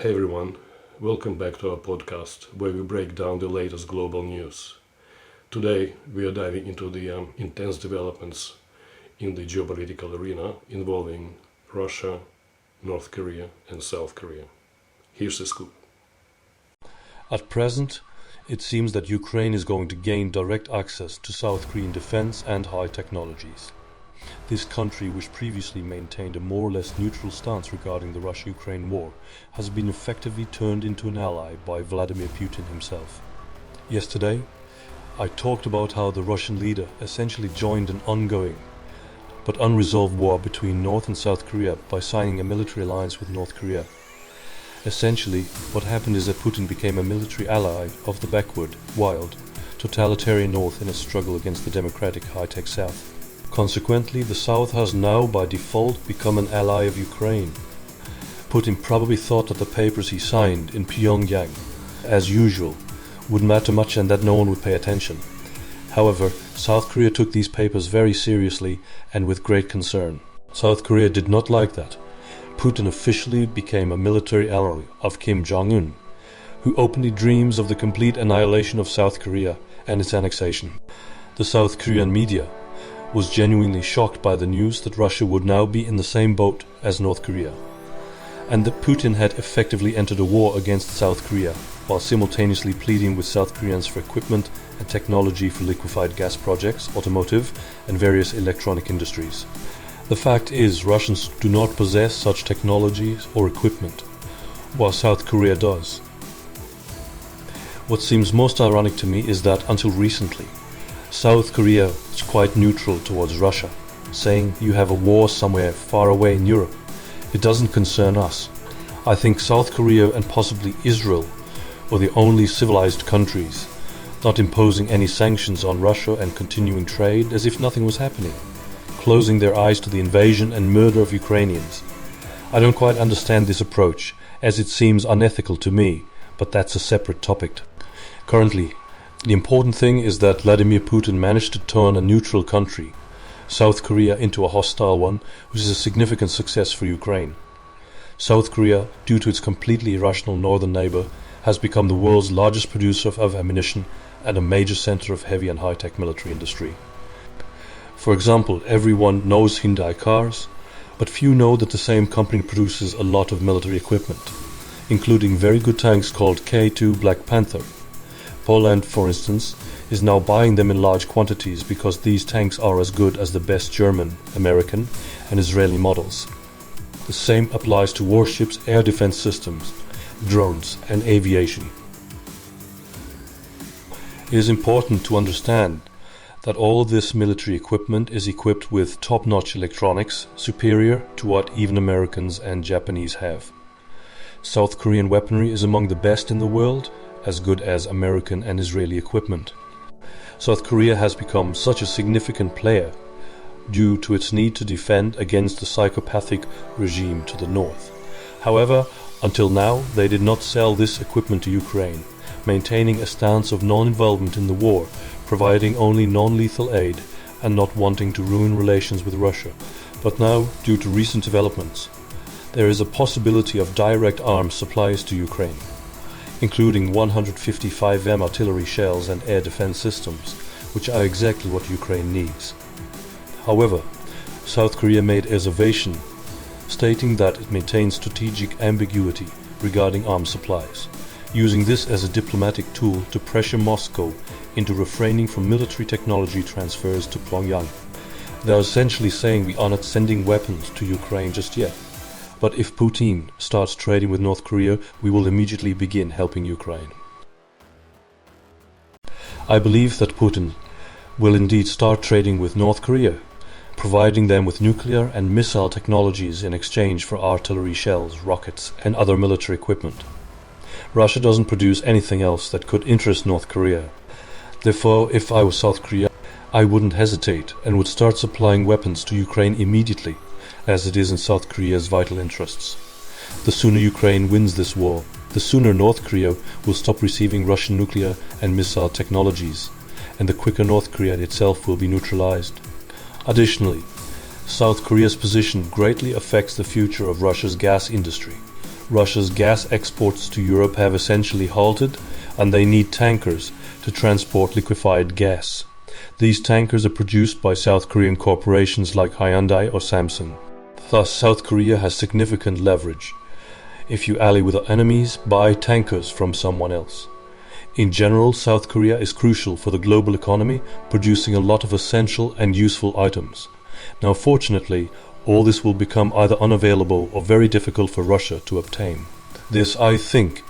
Hey everyone, welcome back to our podcast where we break down the latest global news. Today we are diving into the intense developments in the geopolitical arena involving Russia, North Korea and South Korea. Here's the scoop. At present, it seems that Ukraine is going to gain direct access to South Korean defense and high technologies. This country, which previously maintained a more or less neutral stance regarding the Russia-Ukraine war, has been effectively turned into an ally by Vladimir Putin himself. Yesterday, I talked about how the Russian leader essentially joined an ongoing but unresolved war between North and South Korea by signing a military alliance with North Korea. Essentially, what happened is that Putin became a military ally of the backward, wild, totalitarian North in its struggle against the democratic high-tech South. Consequently, the South has now by default become an ally of Ukraine. Putin probably thought that the papers he signed in Pyongyang, as usual, wouldn't matter much and that no one would pay attention. However, South Korea took these papers very seriously and with great concern. South Korea did not like that. Putin officially became a military ally of Kim Jong-un, who openly dreams of the complete annihilation of South Korea and its annexation. The South Korean media was genuinely shocked by the news that Russia would now be in the same boat as North Korea, and that Putin had effectively entered a war against South Korea, while simultaneously pleading with South Koreans for equipment and technology for liquefied gas projects, automotive, and various electronic industries. The fact is, Russians do not possess such technologies or equipment, while South Korea does. What seems most ironic to me is that until recently, South Korea is quite neutral towards Russia, saying you have a war somewhere far away in Europe. It doesn't concern us. I think South Korea and possibly Israel were the only civilized countries not imposing any sanctions on Russia and continuing trade as if nothing was happening, closing their eyes to the invasion and murder of Ukrainians. I don't quite understand this approach, as it seems unethical to me, but that's a separate topic. Currently, the important thing is that Vladimir Putin managed to turn a neutral country, South Korea, into a hostile one, which is a significant success for Ukraine. South Korea, due to its completely irrational northern neighbor, has become the world's largest producer of ammunition and a major center of heavy and high-tech military industry. For example, everyone knows Hyundai cars, but few know that the same company produces a lot of military equipment, including very good tanks called K2 Black Panther. Poland, for instance, is now buying them in large quantities because these tanks are as good as the best German, American and Israeli models. The same applies to warships, air defense systems, drones and aviation. It is important to understand that all this military equipment is equipped with top-notch electronics, superior to what even Americans and Japanese have. South Korean weaponry is among the best in the world, as good as American and Israeli equipment. South Korea has become such a significant player due to its need to defend against the psychopathic regime to the north. However, until now they did not sell this equipment to Ukraine, maintaining a stance of non-involvement in the war, providing only non-lethal aid and not wanting to ruin relations with Russia. But now, due to recent developments, there is a possibility of direct arms supplies to Ukraine, including 155mm artillery shells and air defense systems, which are exactly what Ukraine needs. However, South Korea made a reservation, stating that it maintains strategic ambiguity regarding arms supplies, using this as a diplomatic tool to pressure Moscow into refraining from military technology transfers to Pyongyang. They are essentially saying we are not sending weapons to Ukraine just yet. But if Putin starts trading with North Korea, we will immediately begin helping Ukraine. I believe that Putin will indeed start trading with North Korea, providing them with nuclear and missile technologies in exchange for artillery shells, rockets, and other military equipment. Russia doesn't produce anything else that could interest North Korea. Therefore, if I was South Korea, I wouldn't hesitate and would start supplying weapons to Ukraine immediately, as it is in South Korea's vital interests. The sooner Ukraine wins this war, the sooner North Korea will stop receiving Russian nuclear and missile technologies, and the quicker North Korea itself will be neutralized. Additionally, South Korea's position greatly affects the future of Russia's gas industry. Russia's gas exports to Europe have essentially halted, and they need tankers to transport liquefied gas. These tankers are produced by South Korean corporations like Hyundai or Samsung. Thus, South Korea has significant leverage. If you ally with enemies, buy tankers from someone else. In general, South Korea is crucial for the global economy, producing a lot of essential and useful items. Now, fortunately, all this will become either unavailable or very difficult for Russia to obtain. This, I think,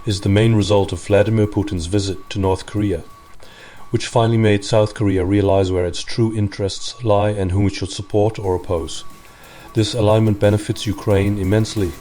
is the main result of Vladimir Putin's visit to North Korea, which finally made South Korea realize where its true interests lie and whom it should support or oppose. This alignment benefits Ukraine immensely